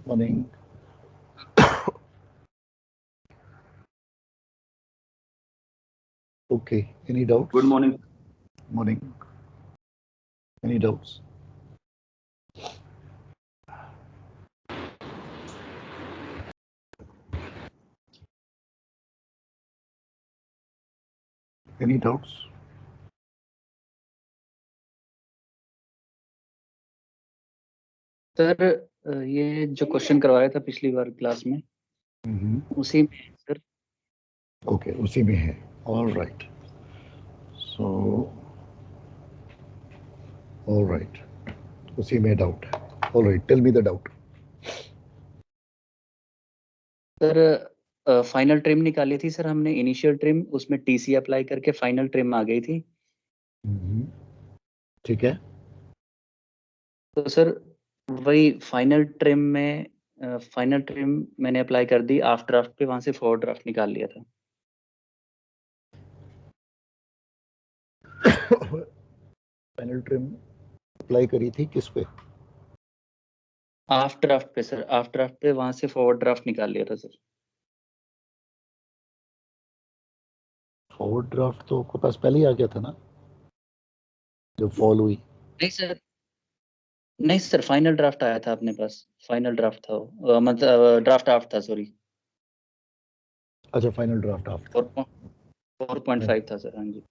Morning. Okay. Any doubts? Good morning. Morning. Any doubts? Any doubts? Sir ये जो question करवाया था पिछली बार क्लास में उसी में है सर. Okay, उसी में है. All right. So, all right. उसी में doubt है. All right. Tell me the doubt. Sir final trim निकाली थी सर हमने, इनिशियल ट्रिम, उसमें टीसी अप्लाई करके फाइनल ट्रिम आ गई थी. ठीक है. तो सर वही फाइनल ट्रिम मैंने अप्लाई कर दी आफ्टर ड्राफ्ट पे, वहां से फॉर ड्राफ्ट निकाल लिया था. फाइनल ट्रिम अप्लाई करी थी किस पे? आफ्टर ड्राफ्ट पे सर, आफ्टर ड्राफ्ट पे वहां से फॉरवर्ड ड्राफ्ट निकाल लिया था सर. फॉरवर्ड ड्राफ्ट तो आपके पास पहले ही आ गया था ना, जब फॉल हुई. नहीं सर फाइनल ड्राफ्ट आया था अपने पास. फाइनल ड्राफ्ट था वो, मतलब ड्राफ्ट आफ था, सॉरी. अच्छा, फाइनल ड्राफ्ट आप 4.5 था सर. हाँ जी.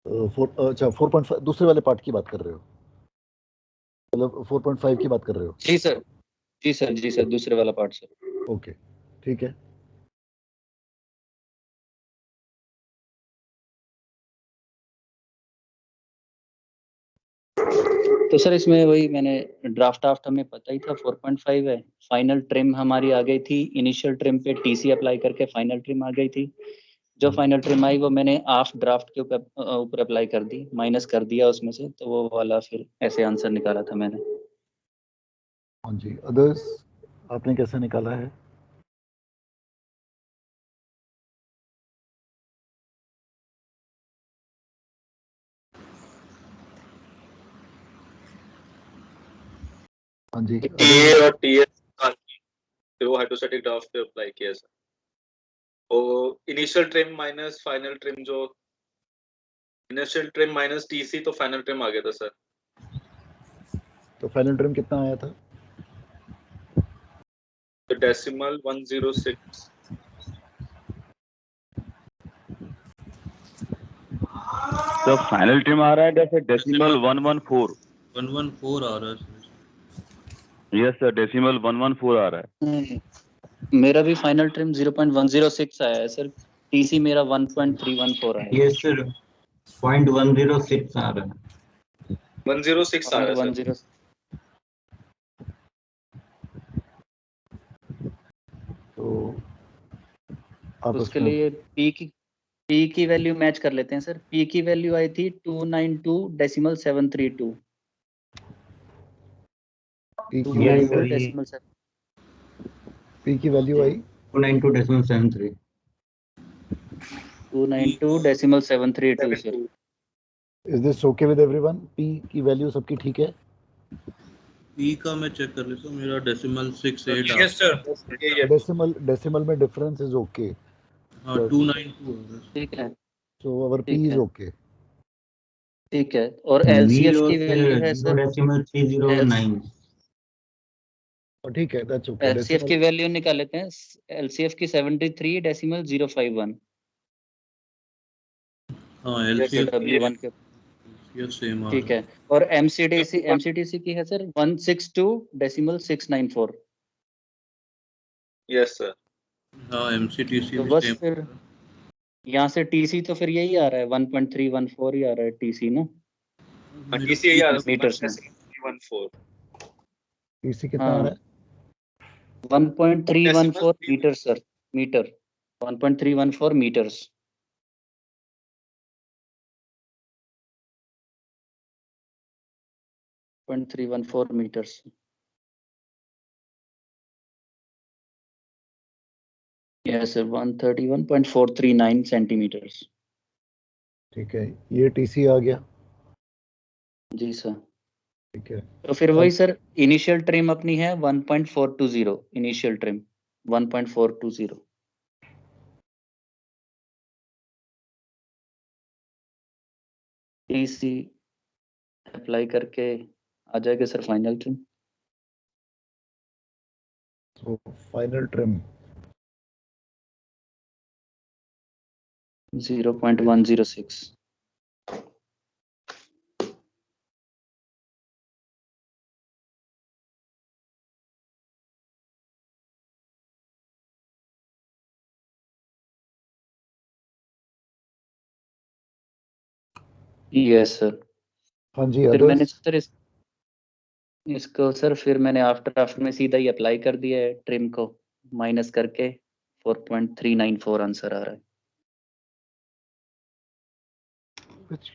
अच्छा, 4.5 दूसरे वाले पार्ट की बात कर रहे हो, मतलब 4.5 की बात कर रहे हो? जी सर, जी सर, दूसरे वाला पार्ट सर. ओके, ठीक है. तो सर इसमें वही मैंने ड्राफ्ट हमें पता ही था 4.5 है. फाइनल ट्रिम हमारी आ गई थी, इनिशियल ट्रिम पे टीसी अप्लाई करके फाइनल ट्रिम आ गई थी. जो फाइनल ट्रिम आई वो मैंने हाफ ड्राफ्ट के ऊपर अप्लाई कर दी, माइनस कर दिया उसमें से, तो वो वाला फिर ऐसे आंसर निकाला था मैंने. हाँ जी. अदर्स आपने कैसे निकाला है? हाँ जी. टीए और टीएस वो हाइड्रोस्टैटिक ड्राफ्ट पे अप्लाई किया सर. और initial trim minus final trim, जो इनिशियल ट्रिम माइनस टीसी, तो फाइनल ट्रिम आ गया था सर. तो फाइनल ट्रिम कितना आया था? तो डेसिमल 106. तो फाइनल ट्रिम आ रहा है जैसे डेसिमल 114. 114 आ रहा है. यस सर, डेसिमल 114 आ रहा है. मेरा भी फाइनल ट्रिम 0.106 आया है सर. टीसी मेरा 1.314 है. यस सर, 0.106 आ रहा है. 106 आ रहा है सर. तो आप उसके लिए पी की वैल्यू मैच कर लेते हैं सर. पी की वैल्यू आई थी 292.732. पी की value I 292.732 sir. Is this okay with everyone? P की वैल्यू सबकी ठीक है? पी का मैं चेक कर लेता हूँ, मेरा डेसिमल 68 यस सर. डेसिमल में डिफरेंस इज ओके. हाँ 292 ठीक है. So our P is okay. ठीक है. और एलसीएफ की वैल्यू है सर डेसिमल 309. ठीक है, दैट्स ओके. एलसीएफ की वैल्यू निकाल लेते हैं. एलसीएफ की 73.051. हाँ एलसीएफ W1 के. यस सेम आ ठीक रहा है. और एमसीटीसी की है सर 162.694. Yes sir. हाँ एमसीटीसी तो भी बस सेम. फिर यहाँ से टीसी तो फिर यही आ रहा है 1.314 ही आ रहा है टीसी ना, टीसी आ रहा है मीटर्स में. 314. टीसी कितना आ रहा है? 1.314 meter sir. Meter 1.314 meters. meters. Yes sir, 131.439 centimeters. ठीक है, ये टीसी आ गया. जी सर. ठीक है, तो फिर वही सर इनिशियल ट्रिम अपनी है 1.420 इनिशियल ट्रिम 1.420 टीसी अप्लाई करके आ जाएगा sir final trim. so final trim 0.106 yes sir. हाँ जी, फिर मैंने others सर इसको सर फिर मैंने आफ्टर ड्राफ्ट में सीधा ही अप्लाई कर दिया है ट्रिम को माइनस करके 4.394 आंसर आ रहा है। which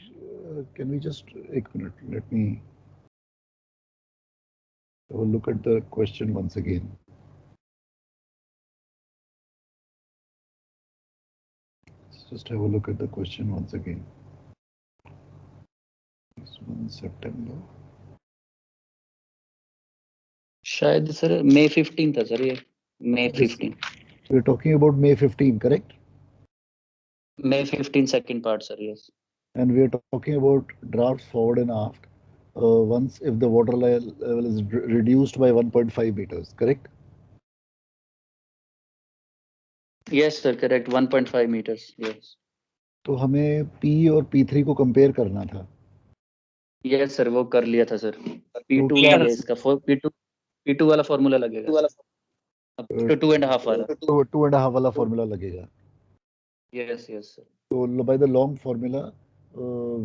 can we just एक minute, let me have a look at the question once again. Let's just have a look at the question once again. This one September. शायद sir May 15 था sir ये May This- 15 We're talking about May 15, correct? May 15 second part sir, yes. And we're talking about drafts forward and aft. Once if the water level is reduced by 1.5 meters, correct? Yes sir, correct 1.5 meters, yes. तो हमें P और P3 को compare करना था. Yes sir, वो कर लिया था सर। P2 तो ही क्या है इसका P2 वाला फॉर्मूला लगेगा सर। अब 2.5 वाला। 2.5 वाला फॉर्मूला लगेगा. Yes yes sir. So by the long formula,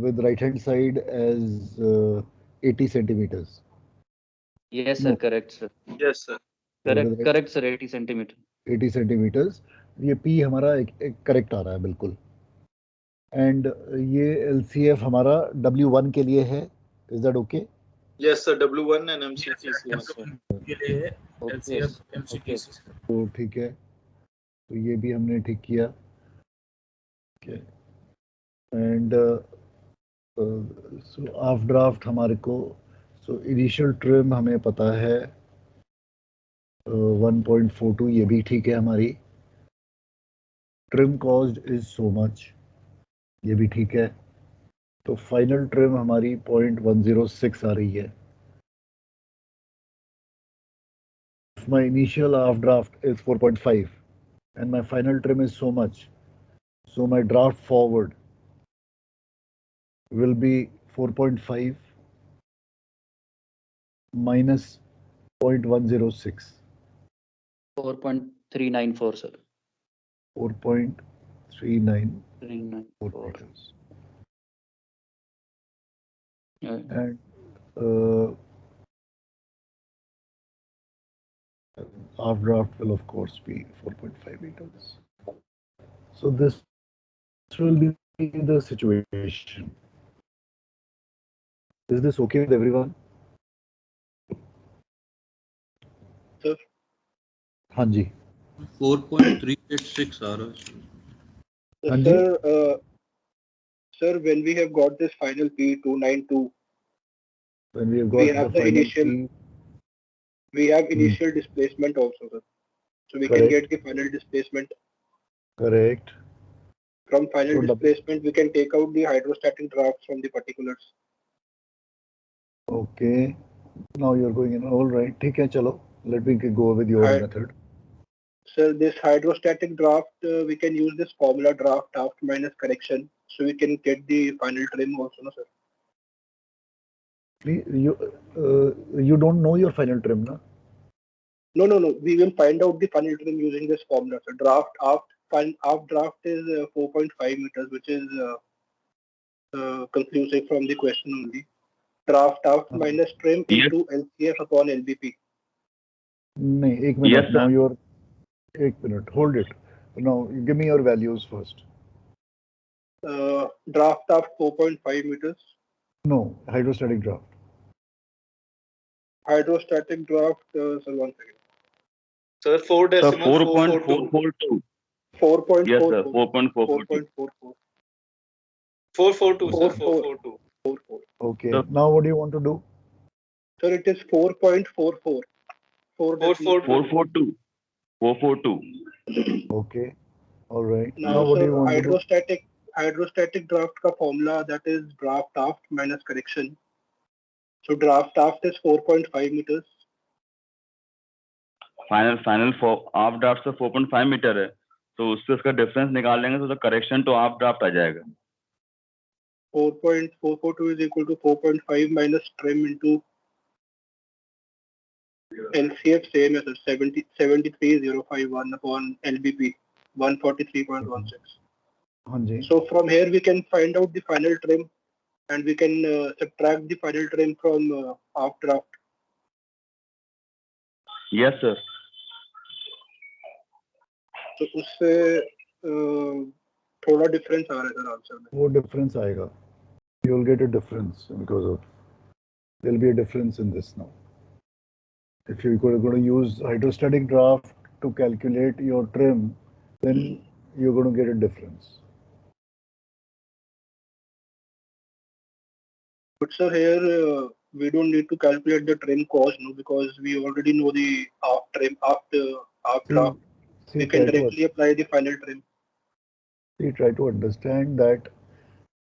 with right hand side as 80 centimeters. Yes No. sir, correct sir. Yes, sir. Correct sir, 80 centimeter. 80 centimeters. ये P हमारा एक करेक्ट आ रहा है बिल्कुल. एंड ये LCF हमारा W1 के लिए है. Is that okay? Yes, sir. W1 and MCTC also. के लिए Okay, LCF okay. MCTC तो ठीक है, तो ये भी हमने ठीक किया. एंड सो ऑफ ड्राफ्ट हमारे को, सो इनिशियल ट्रिम हमें पता है 1.42, ये भी ठीक है हमारी. Trim cost is so much, ये भी ठीक है. तो फाइनल ट्रिम हमारी 0.106 आ रही है. My initial off draft is 4.5 and my final trim is so much, so my draft forward will be 4.5 minus 0.106. 4.394 sir. 4.394 394. meters. Yeah. And half draft will of course be 4.5 meters. So this will be the situation. Is this okay with everyone? Sir. हाँ जी. 4.386 आ रहा है. हाँ जी. Sir, when we have got this final P292, When we have we got have the the final initial- P, we have initial displacement also, sir. So we Correct. can get the final displacement. correct. From final So displacement, we can take out the hydrostatic drafts from the particulars. Okay. Now you're going in. All right. ठीक है, चलो. Let me go with your Hi. method. Sir, this hydrostatic draft, we can use this formula draft aft minus correction. So we can get the final trim also, no, sir? Please, you don't know your final trim, na? No. We will find out the final trim using this formula. So draft aft draft is 4.5 meters, which is conclusive from the question only. Draft aft minus trim Yes. into LCF upon LBP. नहीं, एक minute. Yes, sir. Now you're. एक minute. Hold it. Now give me your values first. Draft aft 4.5 meters. No, hydrostatic draft. Hydrostatic draft, sir, 1 second. Sir, 4 Sir, decimal 4.442. 4.44. Yes, sir. 4.442. 4.44. 442, sir. 4.4. 442. 4.4. Okay. Sir. Now what do you want to do? Sir, it is 4.44. 442. 442. Okay. All right. Now, what do sir, you want to do? hydrostatic draft का formula, that is draft aft minus correction. So draft aft is 4.5 meters. Final half draft से 4.5 metre है, तो उससे उसका difference निकाल लेंगे तो correction to half draft आ जाएगा. 4.442 is equal to 4.5 minus trim into LCF, same as 73051 upon LBP 143.16. So from here we can find out the final trim, and we can subtract the final trim from half draft. Yes, sir. तो उससे थोड़ा difference आ रहा है sir answer में. वो difference आएगा. You will get a difference because of there will be a difference in this now. If you're going to use hydrostatic draft to calculate your trim, then you're going to get a difference. But sir, here we don't need to calculate the trim cost, no, because we already know the half trim half draft. We can directly apply the final trim. See, try to understand that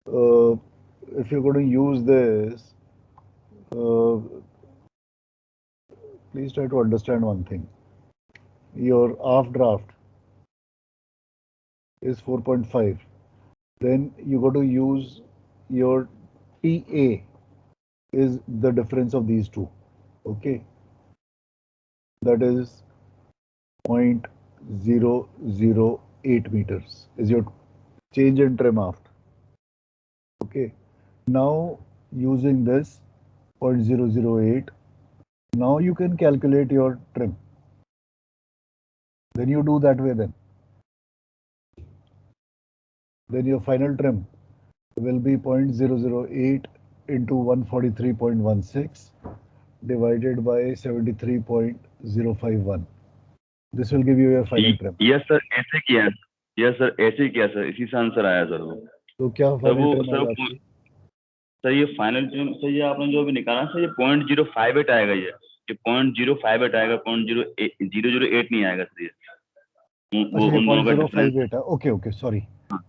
if you're going to use this, please try to understand one thing. Your half draft is 4.5. Then you got to use your TA is the difference of these two. Okay. That is 0.008 meters is your change in trim aft. Okay. Now using this 0.008, now you can calculate your trim. Then you do that way then. Then your final trim will be 0.008 into 143.16 divided by 73.051. This will give you your final trim. Yes sir, ऐसे किया है. Yes sir, ऐसे किया sir, इसी से answer आया sir वो. तो क्या फाइनल ट्रिम आएगा आपकी? सर ये फाइनल ट्रिम सर ये आपने जो भी निकाला सर ये 0.058 आएगा. ये 0.058 आएगा, 0.008 नहीं आएगा सर. ये वो उन दोनों का डिफरेंस. 0.058 है. Okay sorry.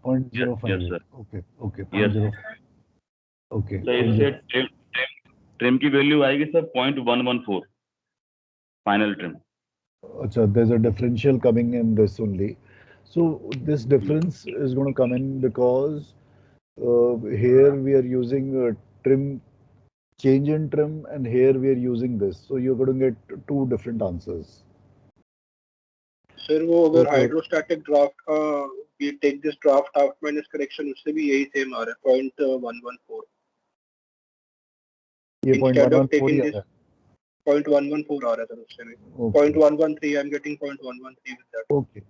0.058. Okay 0.0. Okay. Sir इससे ट्रिम की वैल्यू आएगी सर 0.114 फाइनल ट्रिम. अच्छा, there's a differential coming in this only. So this difference is going to come in because here we are using trim, change in trim, and here we are using this. So you're going to get two different answers. Sir, वो अगर hydrostatic draft का we take this draft half minus correction, उससे भी यही same आ रहा है 0.114. ये 0.114 ही आ रहा है. 0.114 आ रहा है सर उससे भी. 0.113. I'm getting 0.113 with that. Okay.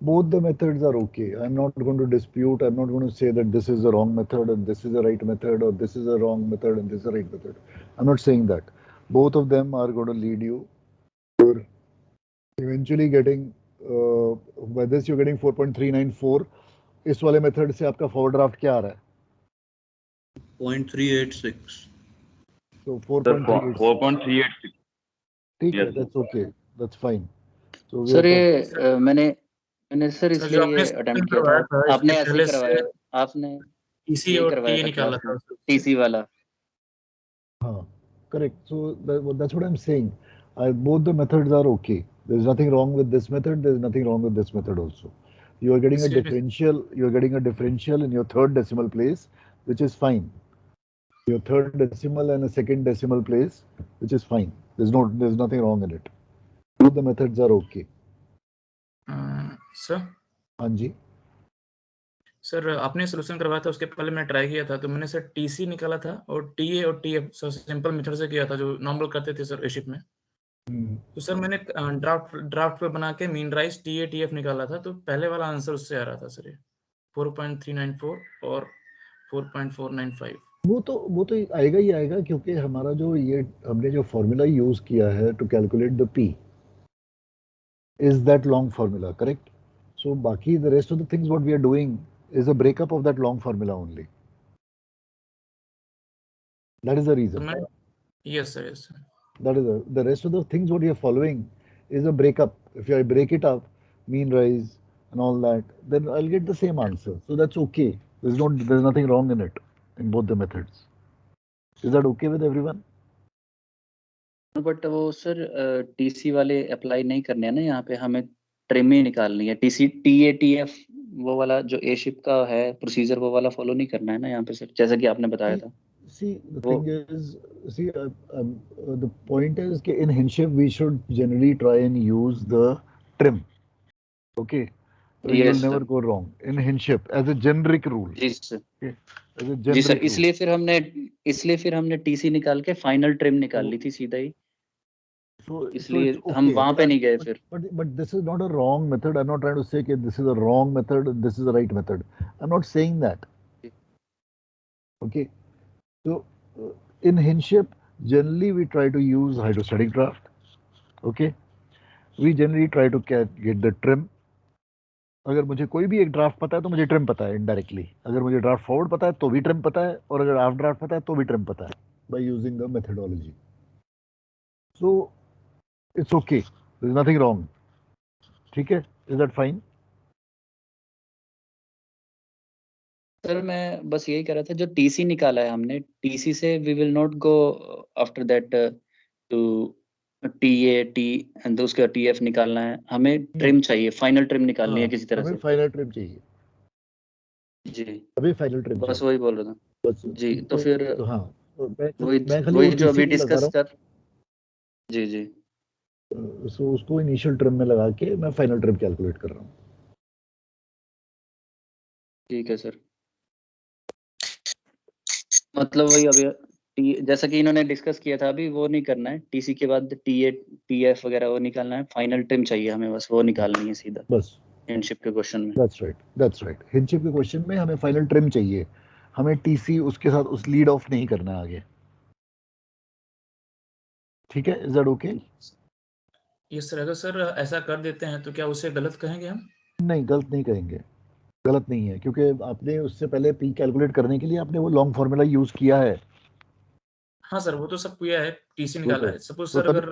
Both the methods are okay. I'm not going to dispute. I'm not going to say that this is the wrong method and this is the right method, or this is the wrong method and this is the right method. I'm not saying that. Both of them are going to lead you to eventually getting, by this you're getting 4.394. इस वाले method से आपका forward draft क्या आ रहा है? 0.386. So 4.386. ठीक है, that's okay, that's fine. So sir ये मैंने सर इसलिए अटेम्प्ट किया था. आपने ऐसे करवाया, आपने टीसी और टी निकाला था, टीसी वाला. हाँ, correct. So that's what I'm saying. Both the methods are okay. There's nothing wrong with this method. There's nothing wrong with this method also. You are getting a differential. You are getting a differential in your third decimal place, which is fine. Your third decimal and a second decimal place, which is fine. There's nothing wrong in it. Both the methods are okay. Sir. हाँ जी. Sir आपने solution करवाया था, उसके पहले मैंने try किया था, तो मैंने सर टीसी निकाला था और टीए और टीएफ सर सिंपल मेथड से किया था जो नॉर्मल करते थे सर एशिप में. तो सर मैंने ड्राफ्ट पे बना के मीन राइज टीए टीएफ निकाला था, तो पहले वाला आंसर उससे आ रहा था सर ये 4.394 और 4.495. वो तो आएगा ही आएगा, क्योंकि हमारा जो ये हमने जो फॉर्मूला यूज किया है to calculate the P is that long formula, correct? So baki the rest of the things what we are doing is a breakup of that long formula only. That is the reason. Yes sir, yes sir. That is the rest of the things what you're following is a breakup. If I break it up, mean rise and all that, then I'll get the same answer. So that's okay. There's nothing wrong in it in both the methods. Is that okay with everyone? But वो sir TC वाले apply नहीं करने हैं ना, यहाँ पे हमें trim ही निकालनी है। टीसी टीएटीएफ वो वाला जो ए शिप का है प्रोसीजर वो वाला फॉलो नहीं करना है ना यहाँ पे सर, जैसा कि आपने बताया था। See, the thing is, the point is that in Hinship we should generally try and use the trim. Okay, so you will never go wrong in Hinship as a generic rule. जी sir. Okay, as a generic जी sir, rule. इसलिए फिर हमने TC निकाल के final trim निकाल ली थी सीधा ही। इसलिए हम वहां पे नहीं गए फिर। But this is not a wrong method. I'm not trying to say that this is a wrong method and this is the right method. I'm not saying that. Okay. So in Hinship, generally we try to use hydrostatic draft. Okay. We generally try to get the trim. अगर मुझे कोई भी एक draft पता है तो मुझे trim पता है इनडायरेक्टली। अगर मुझे ड्राफ्ट फॉरवर्ड पता है तो भी ट्रिम पता है, और अगर आफ्टर ड्राफ्ट पता है तो भी ट्रिम पता है, by using the methodology. So it's okay, there is nothing wrong. ठीक है, इज दैट फाइन? सर मैं बस यही कह रहा था, जो टीसी निकाला है हमने, टीसी से we will not go after that to TA T and उसका टीएफ निकालना है, हमें ट्रिम चाहिए, फाइनल ट्रिम निकालनी है किसी तरह से। फाइनल ट्रिम चाहिए जी, अभी फाइनल ट्रिम बस वही बोल रहा था बस। जी। तो फिर हाँ, वही जो अभी डिस्कस कर। जी जी, सो उसको इनिशियल ट्रिम में लगा के मैं फाइनल ट्रिम कैलकुलेट कर रहा हूँ। ठीक है सर। मतलब वही अभी जैसा कि इन्होंने डिस्कस किया था अभी, वो नहीं करना है, टीसी के बाद टीए टीएफ वगैरह वो निकालना है, फाइनल ट्रिम चाहिए हमें, बस वो निकालनी है सीधा बस हिंडशिप के क्वेश्चन में। That's right. हिंडशिप के क्वेश्चन में हमें फाइनल ट्रिम चाहिए, हमें टीसी उसके साथ उस लीड ऑफ नहीं करना है आगे। ठीक है, is that okay? Yes sir. अगर सर ऐसा कर देते हैं तो क्या उसे गलत कहेंगे हम? नहीं, गलत नहीं कहेंगे, गलत नहीं है, क्योंकि आपने उससे पहले पी कैलकुलेट करने के लिए आपने वो लॉन्ग फार्मूला यूज किया है। हाँ सर, वो तो सब किया है, टीसी निकाला है। सपोज तो सर अगर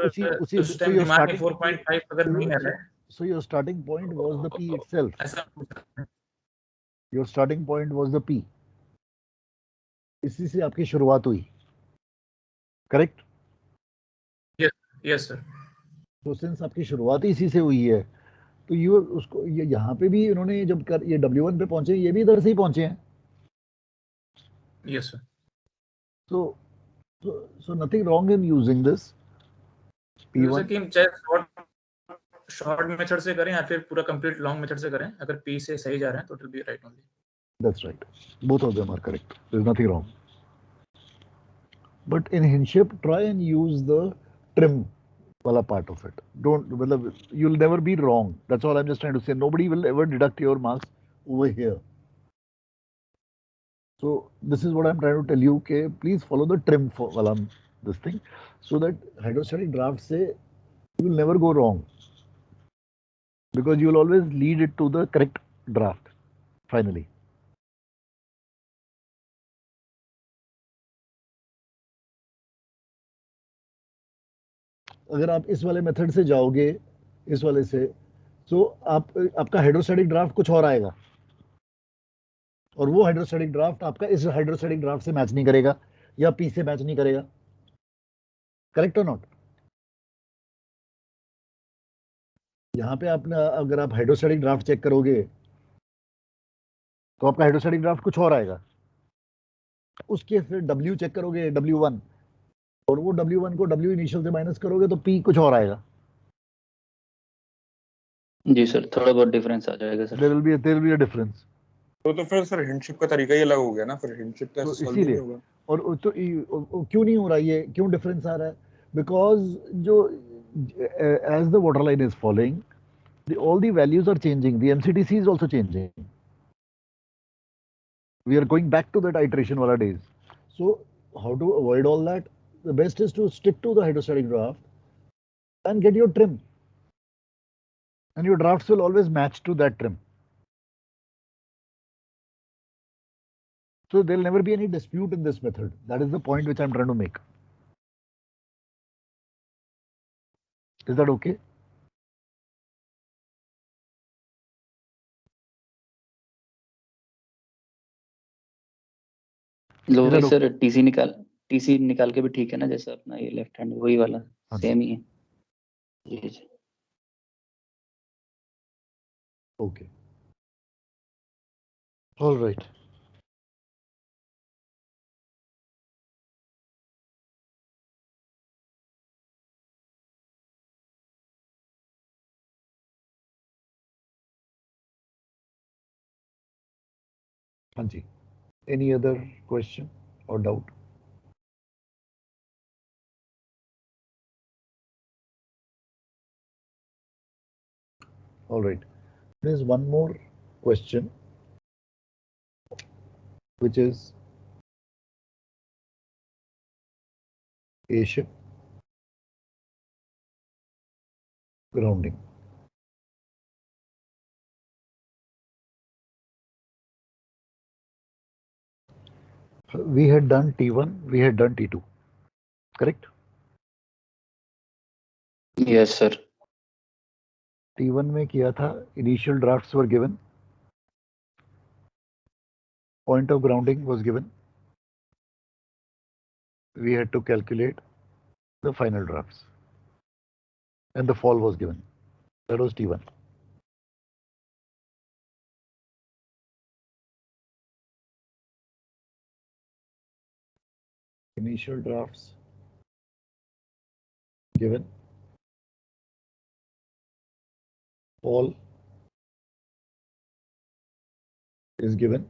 उस टाइम दिमाग में 4.5 अगर नहीं आ रहा है, so your starting point was the P itself. ऐसा Your starting point was the P. इसी से आपकी शुरुआत हुई, करेक्ट? Yes sir. तो सिंस आपकी शुरुआत ही इसी से हुई है, तो ये उसको यहाँ पे भी इन्होंने जब ये W1 पे पहुंचे, ये भी इधर से ही पहुंचे हैं। Yes sir. So nothing wrong in using this P1. कि हम चाहे शॉर्ट मेथड से करें या फिर पूरा कंप्लीट लॉन्ग मेथड से करें, अगर पी से सही जा रहे हैं तो it will be right only. That's right. Both of them are correct. There's nothing wrong. But in Hinship, try and use the trim wala part of it. You'll never be wrong. That's all I'm just trying to say. Nobody will ever deduct your marks over here. So this is what I'm trying to tell you. Okay, please follow the trim for this thing, so that hydrostatic draft say you will never go wrong, because you will always lead it to the correct draft finally. अगर आप इस वाले method से जाओगे, इस वाले से, तो आपका हाइड्रोस्टैटिक ड्राफ्ट कुछ और आएगा, और वो हाइड्रोस्टैटिक ड्राफ्ट आपका इस हाइड्रोस्टैटिक ड्राफ्ट से मैच नहीं करेगा, या पी से मैच नहीं करेगा। करेक्ट और नॉट? यहाँ पे आपने अगर आप हाइड्रोस्टैटिक ड्राफ्ट चेक करोगे तो आपका हाइड्रोस्टैटिक ड्राफ्ट कुछ और आएगा, उसके फिर W चेक करोगे W1, और वो W1 को W इनिशियल से माइनस करोगे तो P कुछ और आएगा। जी सर, थोड़ा बहुत डिफरेंस आ जाएगा sir. There will be a difference. तो फिर सर हिंडशिप का तरीका ही अलग हो गया ना, फिर हिंडशिप का सॉल्व नहीं होगा। और तो क्यों नहीं हो रहा, ये क्यों डिफरेंस आ रहा है? बिकॉज जो as the water line is falling, all the values are changing, the MCTC is also changing. We are going back to that iteration wala days. So how to avoid all that? The best is to stick to the hydrostatic draft and get your trim, and your drafts will always match to that trim. So there'll never be any dispute in this method. That is the point which I'm trying to make. Is that okay? लोगे sir TC निकाल के भी ठीक है ना, जैसा अपना ये लेफ्ट हैंड वही वाला सेम ही है। जी Okay. All right. Hanji, any other question or doubt? All right. There's one more question, which is A ship grounding. We had done T1, we had done T2, correct? Yes, sir. T1 में किया था, initial drafts were given, point of grounding was given. We had to calculate the final drafts, and the fall was given. That was T1. Initial drafts given, fall is given,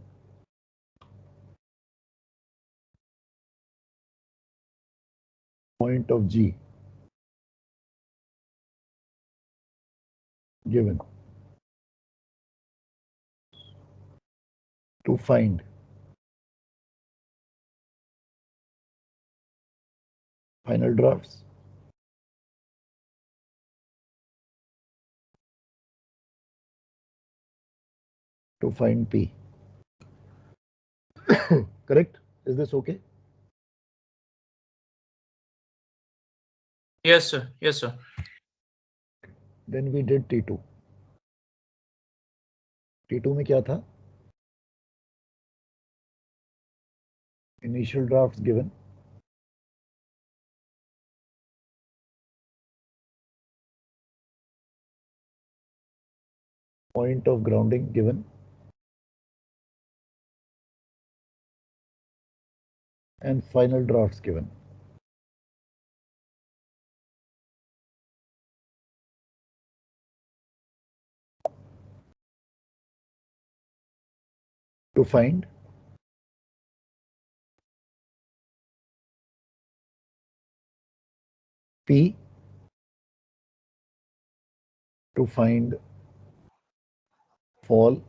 point of G given. To find final drafts, to find P. Correct? Is this okay? Yes, sir. Yes, sir. Then we did T2. T2 में क्या था? Initial drafts given, point of grounding given, and final drafts given. To find P, to find fall,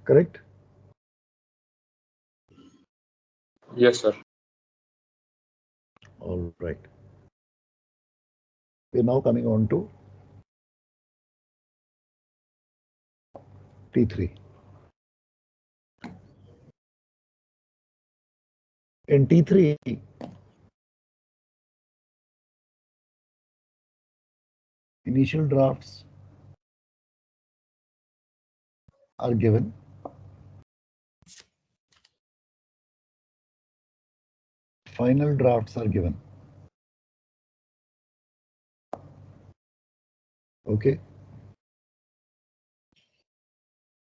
correct? Yes, sir. All right. We're now coming on to T3. In T3, initial drafts are given, final drafts are given. Okay?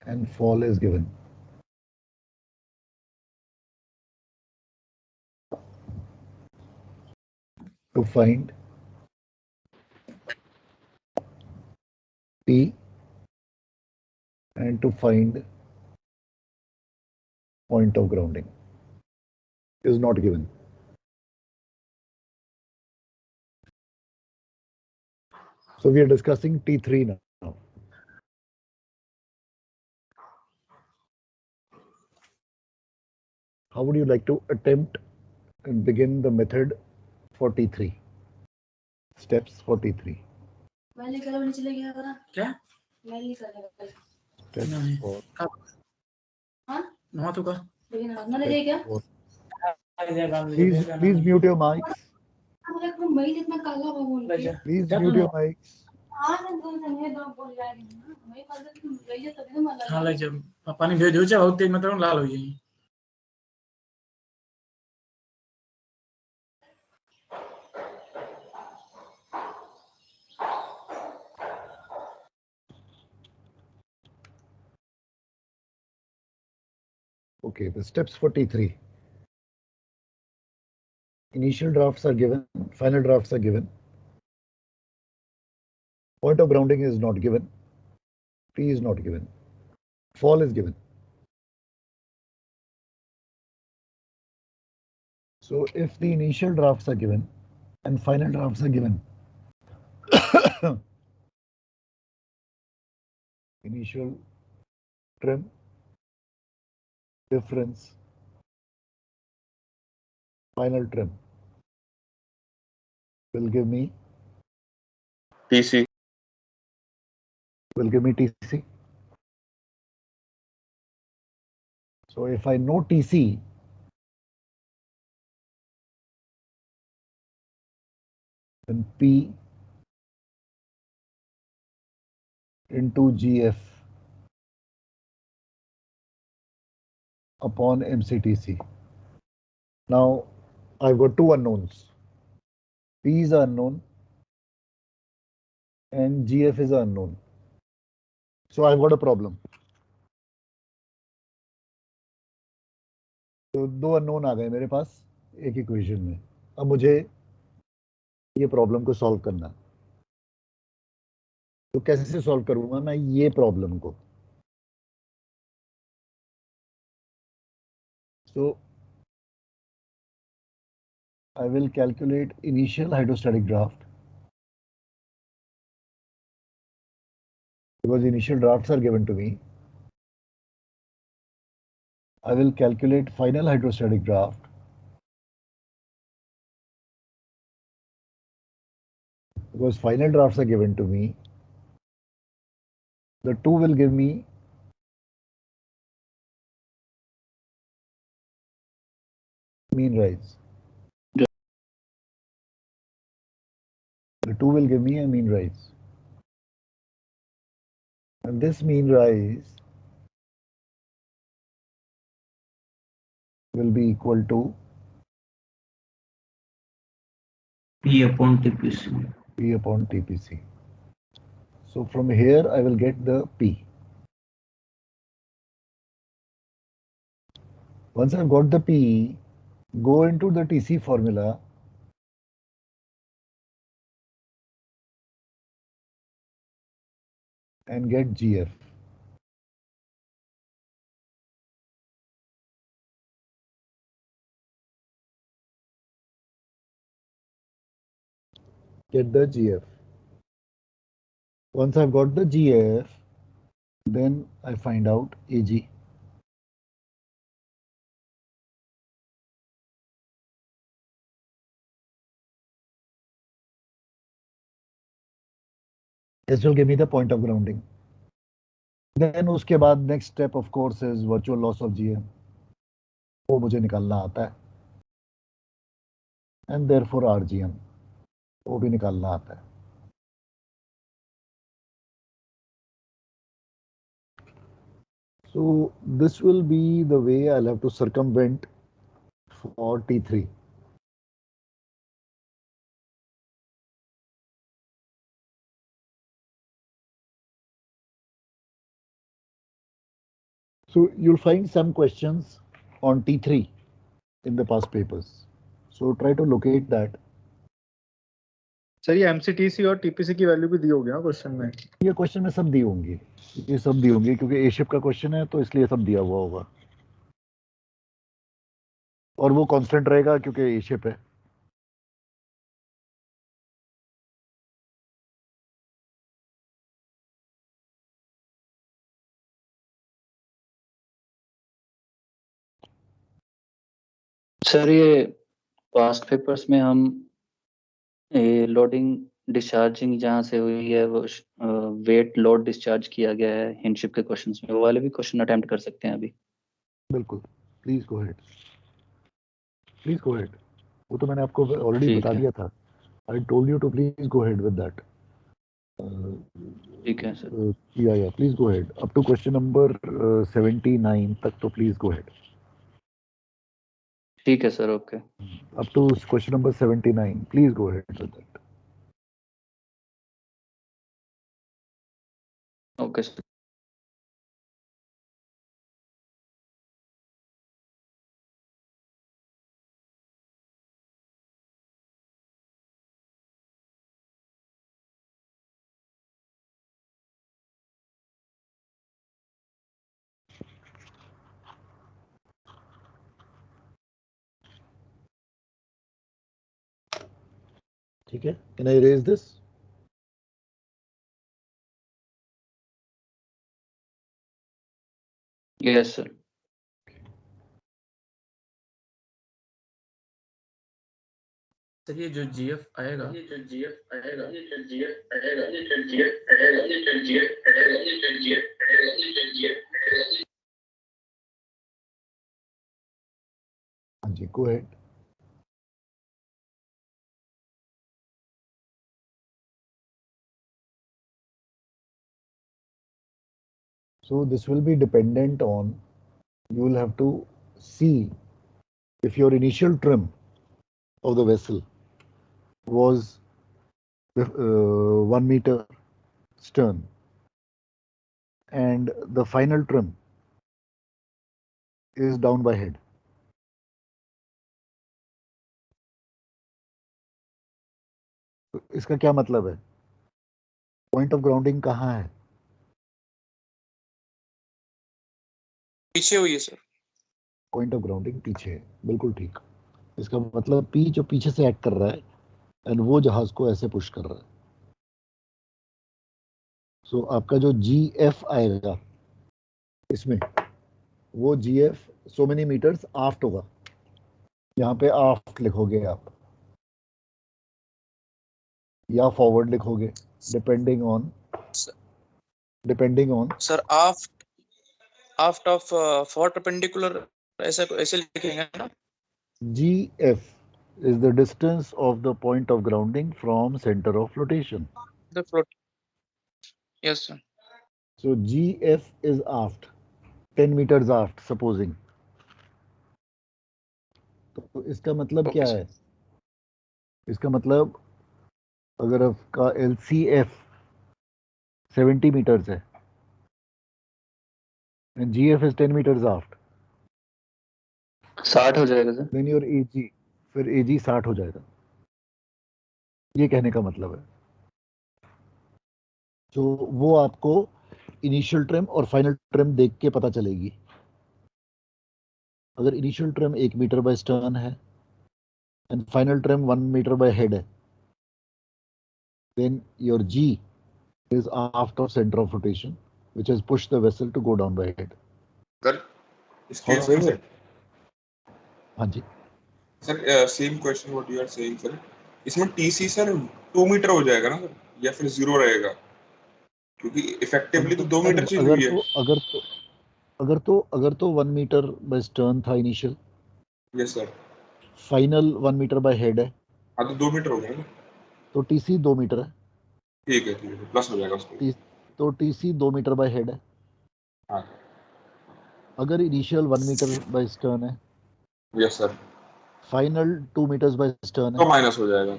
And fall is given. To find P and to find point of grounding is not given. So we are discussing T3 now. How would you like to attempt and begin the method for T3? Steps for T3. क्या? Steps for नहा तो का Please mute your mics. Please mute your mics. हाँ like जब पानी भेज हो बहुत तेज मतलब लाल हो जाए. Okay, the steps for T3. Initial drafts are given, final drafts are given. Point of grounding is not given. P is not given. Fall is given. So if the initial drafts are given and final drafts are given, initial trim, difference, final trim will give me TC. Will give me TC. So if I know TC, then P into GF upon MCTC. Now I've got two unknowns. P is unknown and GF is unknown. So I've got a problem. तो दो unknown आ गए मेरे पास एक equation में. अब मुझे ये problem को सॉल्व करना. तो कैसे सॉल्व करूंगा मैं ये प्रॉब्लम को? So I will calculate initial hydrostatic draft because initial drafts are given to me. I will calculate final hydrostatic draft because final drafts are given to me. The two will give me mean rise. The two will give me a mean rise. And this mean rise will be equal to P upon TPC. P upon TPC. So from here I will get the P. Once I've got the P, go into the TC formula and get GF. Get the GF. Once I've got the GF, then I find out AG. This will give me the point of grounding. Then उसके बाद next step of course is virtual loss of GM. वो मुझे निकालना आता है. And therefore RGM. वो भी निकालना आता है. So this will be the way I'll have to circumvent for T3. So you'll find some questions on T3 in the past papers. So try to locate that. Sir ये MCTC और TPC की value भी दी होगी ना question में? ये question में सब दी होंगी. ये सब दी होंगी क्योंकि ए शिप का क्वेश्चन है तो इसलिए सब दिया हुआ होगा. और वो कांस्टेंट रहेगा क्योंकि ए शिप है. सर ये पास्ट पेपर्स में हम ये लोडिंग डिस्चार्जिंग जहाँ से हुई है वो वेट लोड डिस्चार्ज किया गया है हिंडशिप के क्वेश्चंस में, वो वाले भी क्वेश्चन अटेम्प्ट कर सकते हैं अभी. बिल्कुल. Please go ahead, please go ahead. वो तो मैंने आपको ऑलरेडी बता दिया था। I told you to please go ahead with that. ठीक है सर। या please go ahead up to question number 79 तक, तो प्लीज गो हेड। ठीक है sir, okay. Up to question number 79, please go ahead with that. Okay sir. ठीक है, can I erase this? Yes sir. Sir ये जो GF आएगा, हाँ जी, go ahead. So this will be dependent on, you will have to see if your initial trim of the vessel was 1 meter stern and the final trim is down by head. तो इसका क्या मतलब है? Point of grounding कहाँ है? पीछे हुई है सर। पॉइंट ऑफ ग्राउंडिंग पीछे है, बिल्कुल ठीक। इसका मतलब पी जो पीछे से एक्ट कर रहा है एंड वो जहाज को ऐसे पुश कर रहा है। सो आपका जो जी एफ आएगा इसमें, वो G F so many metres aft होगा। यहाँ पे आफ्ट लिखोगे आप या फॉरवर्ड लिखोगे, depending on sir aft of for perpendicular, ऐसे लिखेंगे ना। G F is the distance of the point of grounding from center of flotation. The float, yes sir. So GF is aft, 10 meters aft supposing. तो इसका मतलब क्या है? इसका मतलब अगर आपका LCF 70 meters है and GF is 10 meters aft, 60 हो जाएगा सर। then your AG, फिर AG 60 हो जाएगा। ये कहने का मतलब है। तो वो आपको इनिशियल ट्रिम और फाइनल ट्रिम देख के पता चलेगी। अगर initial trim 1 metre by stern है and final trim 1 metre by head है, then your G is aft of center of rotation, which has pushed the vessel to go down by head. Sir इस case में sir, हाँ जी sir same question what you are saying sir, इसमें TC sir 2 metre हो जाएगा ना sir, या फिर 0 रहेगा? क्योंकि इफेक्टिवली तो 2 मीटर चेंज हुई है। अगर तो 1 मीटर बाय स्टर्न था initial, yes sir. Final 1 metre by head है, हाँ तो 2 मीटर हो गया ना। तो टीसी 2 मीटर है। ठीक है प्लस हो जाएगा उसको। तो टीसी 2 मीटर बाय हेड है। हाँ अगर इनिशियल 1 मीटर बाय स्टर्न है, yes sir, final 2 meters by stern तो है, माइनस हो जाएगा,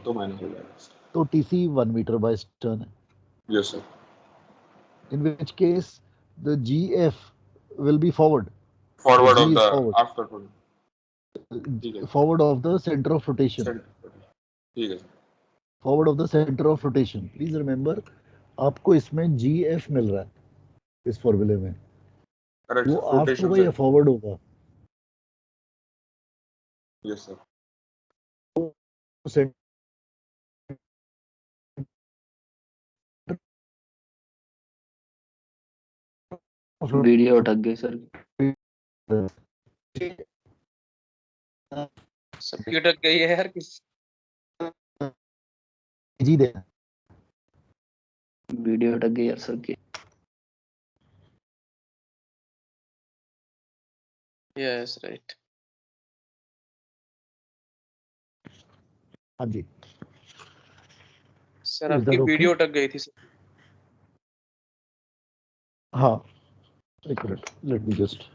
तो टीसी 1 मीटर बाय स्टर्न है। Yes sir. In which case the GF will be forward. Forward G of the is forward. After, ठीक है Forward of the center of rotation. ठीक है sir. Forward of the center of rotation. Please remember, आपको इसमें GF मिल रहा है इस फॉर्मूले में। करेक्ट वो सर, आफ्ट फ्लोटेशन होगा या से। फॉरवर्ड होगा? Yes sir. वीडियो अटक गई सर। सबकी अटक गई है यार किस। जी दे वीडियो अटक गई यार सर की। Yes, right. हाँ जी, सर Is आपकी that okay? वीडियो अटक गई थी सर। हाँ, एक minute, let me just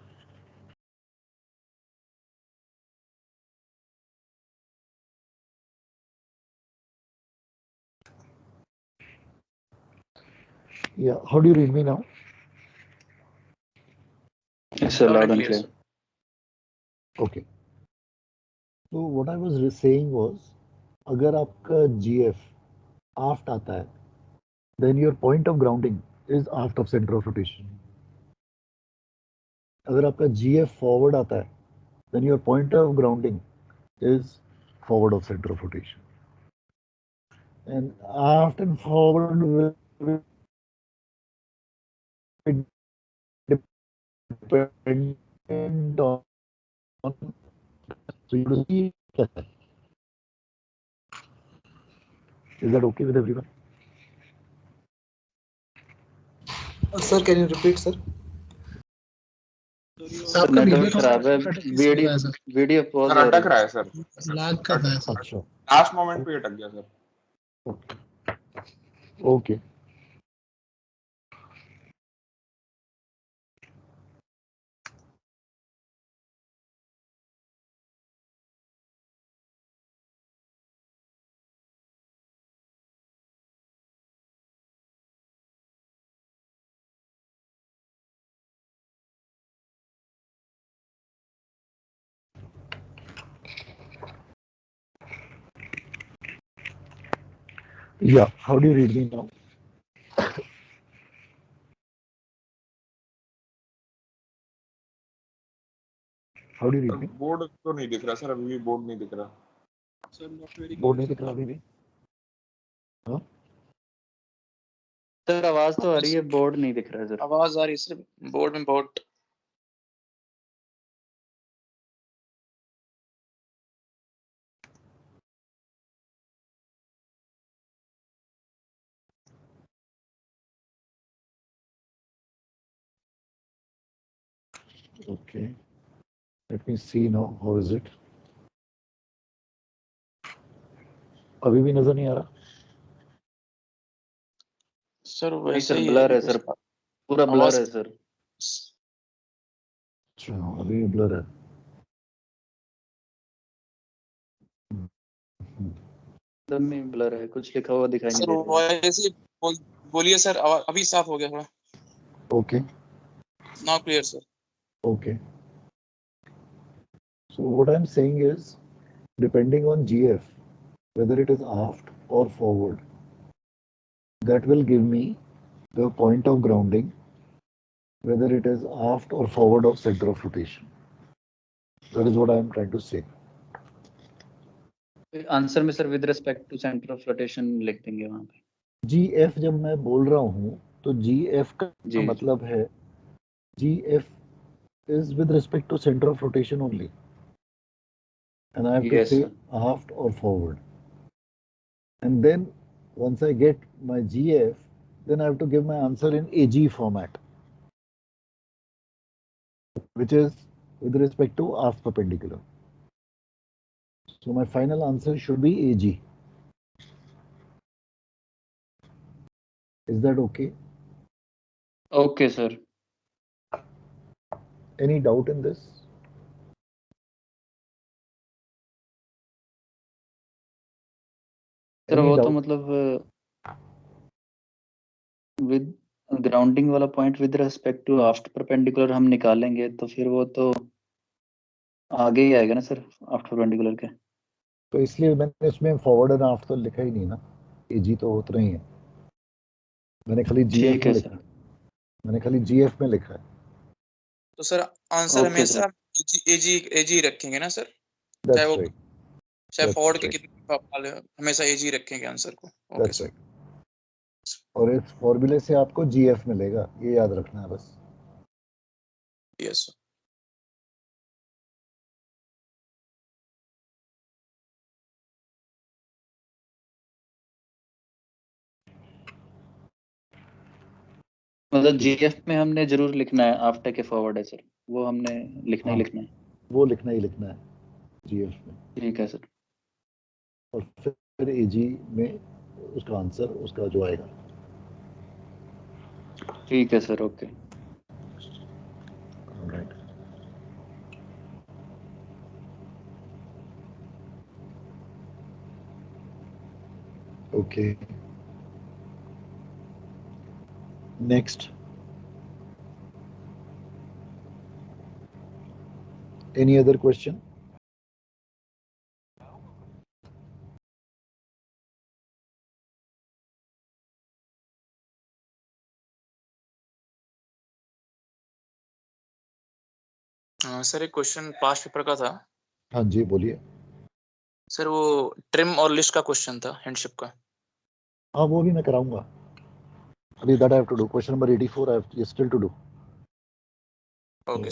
yeah, how do you read me now? Yes, sir, loud and clear, clear. sir. Okay. So what I was saying was, अगर आपका GF aft आता है, then your point of grounding is aft of center of rotation. अगर आपका GF forward आता है, then your point of grounding is forward of center of rotation. And aft and forward will be dependent on, so you see, is that okay with everyone? Sir, can you repeat, sir? Sir network खराब है, video pause sir हो अटक रही रहा है। है sir, lag कर रहा है सर। अच्छा, लास्ट मोमेंट पे अटक गया sir. okay. Yeah, how do you read me now? How do you read me? Board तो नहीं दिख रहा सर, अभी भी बोर्ड नहीं दिख रहा। बोर्ड नहीं दिख रहा अभी भी? हाँ? सर आवाज तो आ रही है, बोर्ड नहीं दिख रहा है सर। आवाज आ रही है सर, बोर्ड में बहुत। Okay. Let me see now. How is it? अभी भी नजर नहीं आ रहा? सर नहीं वैसे सर, ही ब्लर है सर, पूरा ब्लर है सर। अच्छा, अभी भी ब्लर है। एकदम में ब्लर है, कुछ लिखा हुआ दिखाई नहीं सर दे रहा है। वैसे बोलिए सर, अभी साफ हो गया थोड़ा। Okay. Now clear sir. Okay. So what I'm saying is, depending on GF, whether it is aft or forward, that will give me the point of grounding, whether it is aft or forward of center of rotation. That is what I am trying to say. Answer में sir with respect to centre of rotation लिख देंगे वहां पे। GF जब मैं बोल रहा हूँ तो GF का मतलब है GF is with respect to center of rotation only, and I have to say aft or forward. And then once I get my GF, then I have to give my answer in AG format, which is with respect to aft perpendicular. So my final answer should be AG. Is that okay? Okay, sir. Any doubt in this? Sir वो तो मतलब with grounding वाला point with respect to aft perpendicular हम निकालेंगे तो फिर वो तो आगे ही आएगा ना सर, आफ्ट परपेंडिकुलर के। तो इसलिए मैंने इसमें फॉरवर्ड एंड आफ्ट तो लिखा ही नहीं ना, एजी तो उतना ही है। मैंने खाली जीएफ में लिखा है, मैंने खाली जीएफ में लिखा है। तो सर आंसर हमेशा एजी रखेंगे ना सर, चाहे वो चाहे फॉरवर्ड के कितने हमेशा एजी रखेंगे आंसर को। Okay sir. और इस फॉर्मूले से आपको जीएफ मिलेगा, ये याद रखना है बस। Yes sir. मतलब जीएफ में हमने जरूर लिखना है आफ्टर के फॉरवर्ड है सर, वो हमने लिखना ही लिखना है। वो लिखना ही लिखना है जीएफ में। ठीक है सर। और फिर एजी में उसका आंसर उसका जो आएगा। ठीक है sir, okay. Right, okay, next. Any other question? Sir एक क्वेश्चन पास्ट पेपर का था। हाँ जी, बोलिए। सर वो ट्रिम और लिस्ट का क्वेश्चन था हैंडशिप का। हाँ, वो भी मैं कराऊंगा अभी। that I have to do. Question number 84 I have still to do. Okay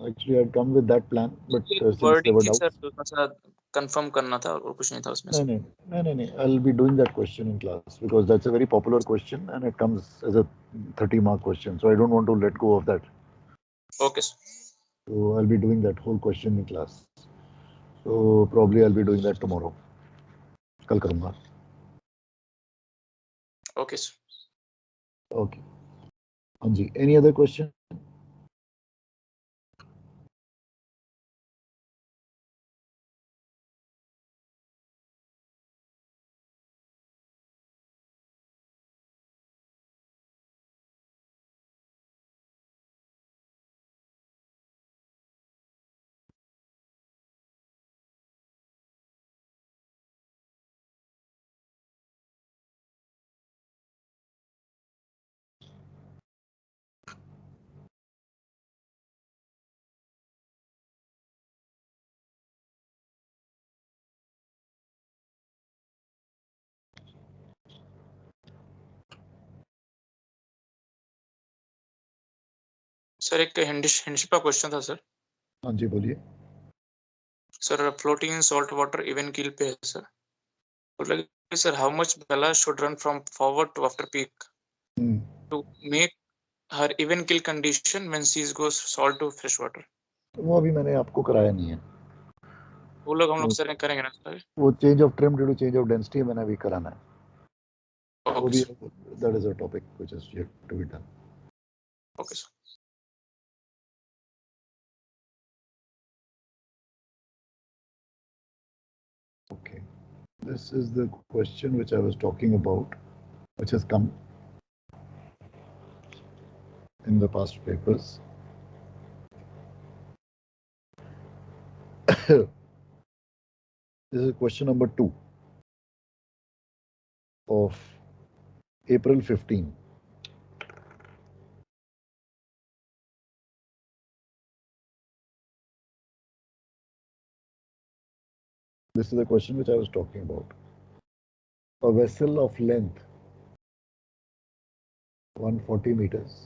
Actually I'd come with that plan, but since there were doubts. Sir थोड़ा सा कंफर्म करना था और कुछ नहीं था उसमें। नहीं, I'll be doing that question in class because that's a very popular question and it comes as a 30-mark question, so I don't want to let go of that. Okay sir. So I'll be doing that whole question in class, so probably I'll be doing that tomorrow. कल करूंगा। Okay sir. Okay. हाँ जी, any other question? Sir एक हैंडशिप का question था sir. हाँ जी, बोलिए। Sir floating in salt water even keel पे है सर। मतलब sir how much bella should run from forward to after peak to make her even keel condition when she's goes salt to fresh water. वो अभी मैंने आपको कराया नहीं है। वो लोग हम लोग सर करेंगे ना सर। वो change of trim due to change of density मैंने अभी कराना है। वो भी that is a topic which is yet to be done. Okay sir. Okay, this is the question which I was talking about, which has come in the past papers. This is question number 2 of April 15. This is the question which I was talking about. A vessel of length 140 meters,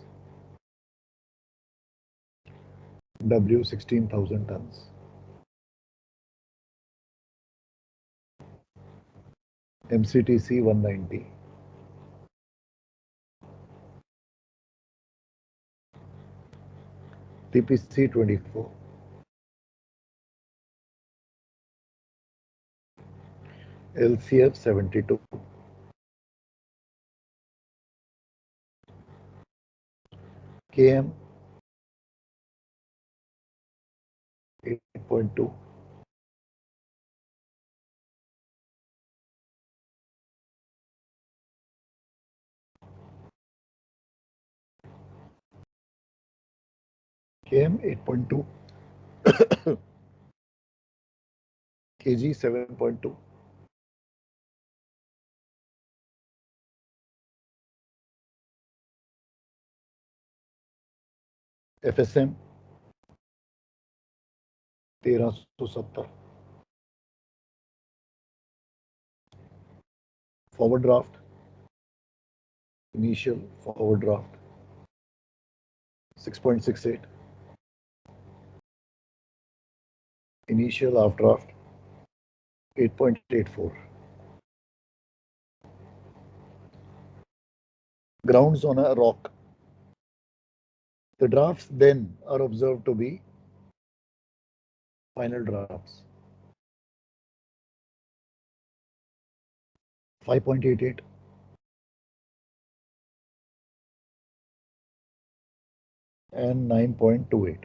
W 16,000 tons, MCTC 190, TPC 24, LCF 72, KM 8.2, KM 8.2, KG 7.2, FSM 1370, forward draft, initial forward draft 6.68, initial aft draft 8.84, grounds on a rock. The drafts then are observed to be final drafts. 5.88 and 9.28.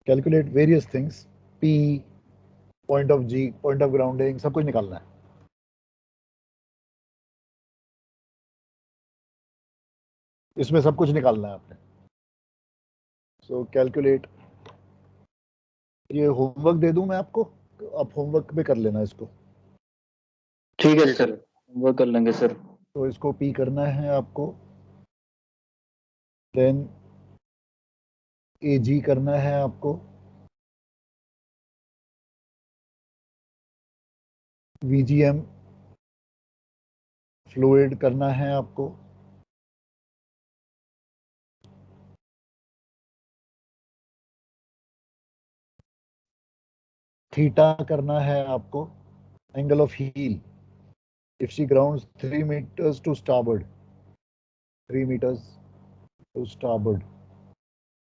Calculate various things. P, point of G, point of grounding, सब कुछ निकालना है. इसमें सब कुछ निकालना है आपने. So calculate. ये होमवर्क दे दूं मैं आपको, आप होमवर्क पे कर लेना इसको. ठीक है सर, वो कर लेंगे सर. तो इसको P करना है आपको, देन AG करना है आपको, VGM फ्लूइड करना है आपको, थीटा करना है आपको, angle of heel if she grounds 3 meters to starboard, 3 meters to starboard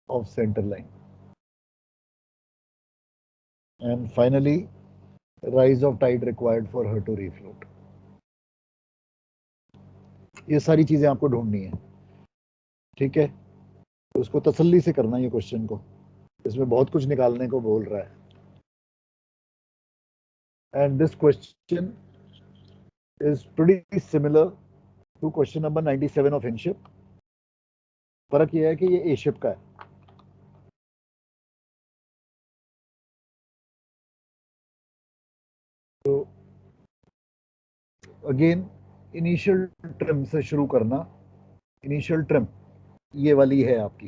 of center line, and finally rise of tide required for her to refloat. ये सारी चीजें आपको ढूंढनी है, ठीक है. तो उसको तसल्ली से करना है ये क्वेश्चन को, इसमें बहुत कुछ निकालने को बोल रहा है. And this question is pretty similar to question number 97 of Inship. फर्क ये है कि ये A ship का है. तो अगेन इनिशियल ट्रिम से शुरू करना. इनिशियल ट्रिम ये वाली है आपकी,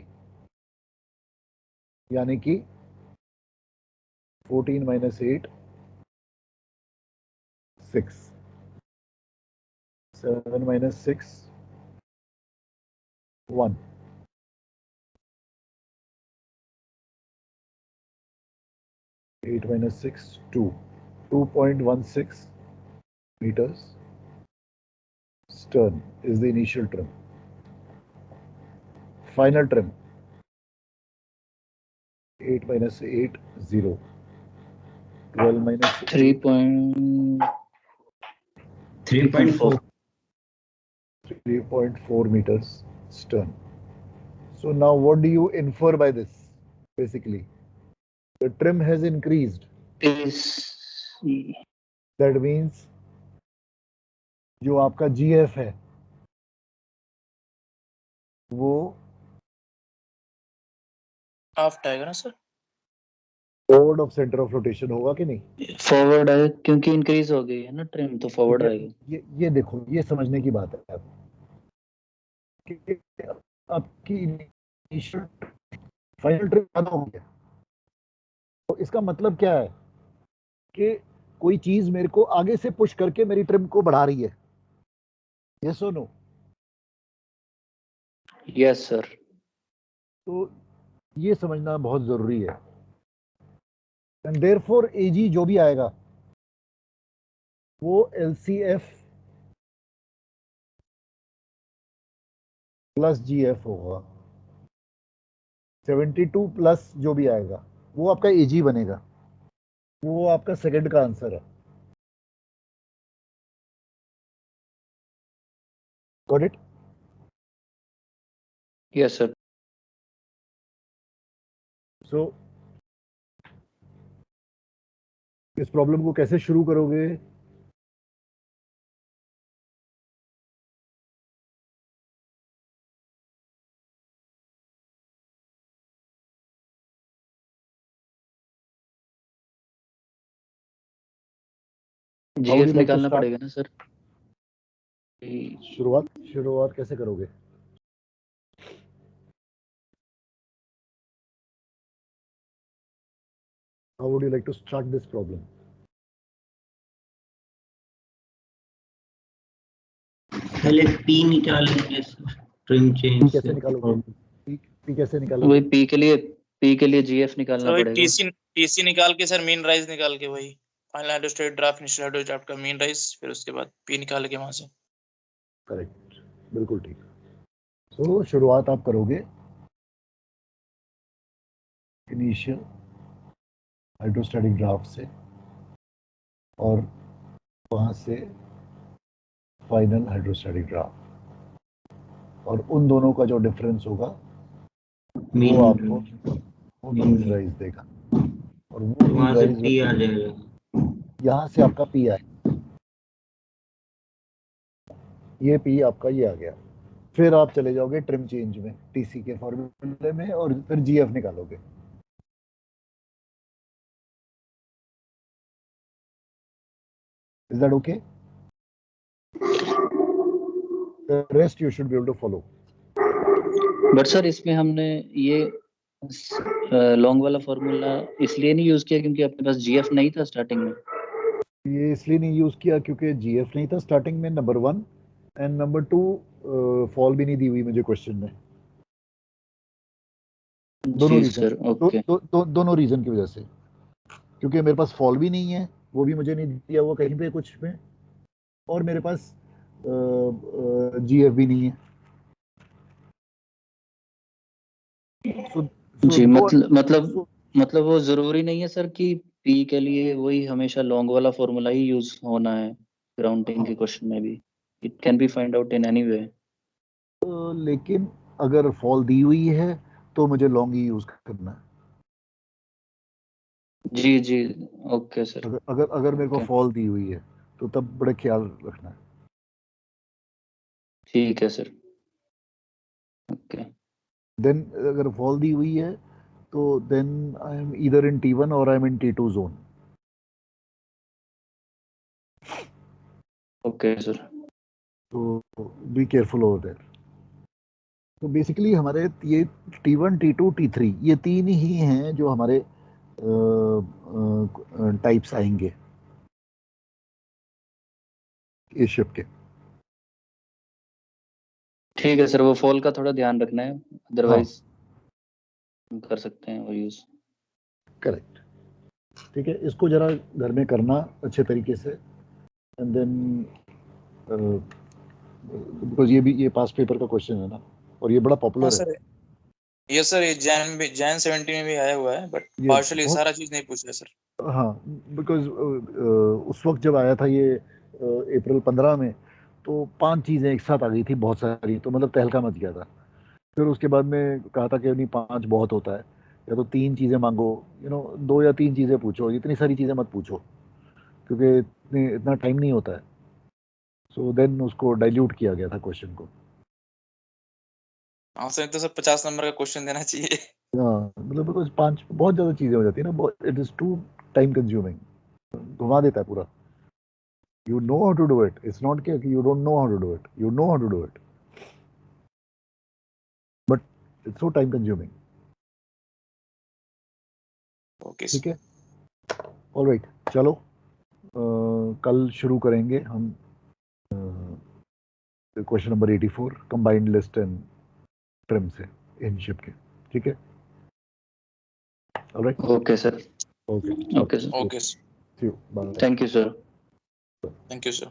यानी कि 14 minus 8 6, 7 minus 6 1, 8 minus 6 2, 2.16 meters stern is the initial trim. Final trim 8 minus 8 0, 12 minus 3.4 3.4 meters stern. So now what do you infer by this? Basically, the trim has increased. That means जो आपका GF है वो आफ्ट आएगा ना sir? Forward of centre of rotation होगा कि नहीं? Forward है, क्योंकि इंक्रीज हो गई है ना ट्रिम, तो फॉरवर्ड आएगी. ये देखो, ये समझने की बात है कि आपकी इनिशियल फाइनल ट्रिम ज्यादा हो गया. तो इसका मतलब क्या है कि कोई चीज मेरे को आगे से पुश करके मेरी ट्रिम को बढ़ा रही है. यस और नो? Yes sir. तो ये समझना बहुत जरूरी है. एंड देयरफॉर AG जो भी आएगा वो LCF प्लस GF होगा. 72 प्लस जो भी आएगा वो आपका AG बनेगा. वो आपका सेकंड का आंसर है. Got it? Yes sir. So इस प्रॉब्लम को कैसे शुरू करोगे? GF निकालना पड़ेगा ना सर. शुरुआत कैसे करोगे? How would you like to start this problem? पहले P निकालेंगे सर, ट्रिम चेंज कैसे निकालोगे? P कैसे निकालोगे? वही P के लिए GF निकालना पड़ेगा. TC निकाल के सर, मीन राइज निकाल के, वही final hydrostatic draft, initial hydrostatic draft का मीन राइज, फिर उसके बाद पी निकाल के वहां से। करेक्ट, बिल्कुल ठीक। तो शुरुआत आप करोगे इनिशियल हाइड्रोस्टेटिक ड्राफ्ट से और वहां से फाइनल हाइड्रोस्टेटिक ड्राफ्ट, और उन दोनों का जो डिफरेंस होगा वो आपको मीन राइज देगा, और वो मीन राइज पी आ जाएगा, यहाँ से आपका पी आएगा, ये पी आपका ये आ गया। फिर आप चले जाओगे ट्रिम चेंज में टीसी के फॉर्मूले में, और फिर जीएफ निकालोगे। Is that okay? The rest you should be able to follow. But sir इसमें हमने ये लॉन्ग वाला फॉर्मूला इसलिए नहीं यूज किया क्योंकि अपने पास जीएफ नहीं था स्टार्टिंग में। ये इसलिए नहीं यूज किया क्योंकि जीएफ नहीं था स्टार्टिंग में, नंबर 1, एंड नंबर 2 फॉल भी नहीं दी हुई मुझे क्वेश्चन में। दोनों रीजन, दोनों रीजन की वजह से, क्योंकि मेरे पास फॉल भी नहीं है, वो भी मुझे नहीं दिया हुआ कहीं पे कुछ में, और मेरे पास जीएफ भी नहीं है। जी मतलब वो जरूरी नहीं है सर कि पी के लिए वही हमेशा लॉन्ग वाला फॉर्मूला ही यूज होना है ग्राउंडिंग के क्वेश्चन में भी, it can be find out in any way. लेकिन अगर फॉल दी हुई है तो मुझे लॉन्ग ही यूज करना है। जी जी ओके सर। अगर मेरे को फॉल दी हुई है तो तब बड़े ख्याल रखना है। ठीक है सर, ओके। देन अगर फॉल दी हुई है तो then I am either in T1 और I am in T2 zone. Okay sir. तो बी केयरफुल ओवर देयर। तो बेसिकली हमारे ये T1, T2, T3 ये तीन ही हैं जो हमारे टाइप्स आएंगे इस शिप के। ठीक है सर, वो फॉल का थोड़ा ध्यान रखना है, अदरवाइज हम कर सकते हैं वो यूज। करेक्ट, ठीक है। इसको जरा घर में करना अच्छे तरीके से, एंड देन बिकॉज ये पास पेपर का क्वेश्चन है ना, और ये बड़ा पॉपुलर है। यस सर, ये जैन 70 में भी आया हुआ है, बट पार्शियली सारा चीज नहीं पूछा सर। हाँ, बिकॉज उस वक्त जब आया था ये अप्रैल 15 में, तो 5 चीजें एक साथ आ गई थी, बहुत सारी, तो मतलब तहलका मच गया था। फिर उसके बाद में कहा था कि नहीं 5 बहुत होता है, या तो 3 चीजें मांगो, 2 या 3 चीजें पूछो, इतनी सारी चीजें मत पूछो क्योंकि इतना टाइम नहीं होता है। सो देन उसको डाइल्यूट किया गया था क्वेश्चन को। हाँ सर, तो सर 50 नंबर का क्वेश्चन देना चाहिए। हाँ, मतलब बिकॉज 5 बहुत ज्यादा चीजें हो जाती है ना, it is too time consuming, घुमा देता है पूरा। You know how to do it. It's not that you don't know how to do it. You know how to do it. But it's so time consuming. Okay. ठीक है, all right, चलो कल शुरू करेंगे हम question number 84 combined list and trim से in ship के। ठीक है, all right. Okay sir. Okay. Okay sir. Okay. See you. Bye. Thank you sir. Thank you sir.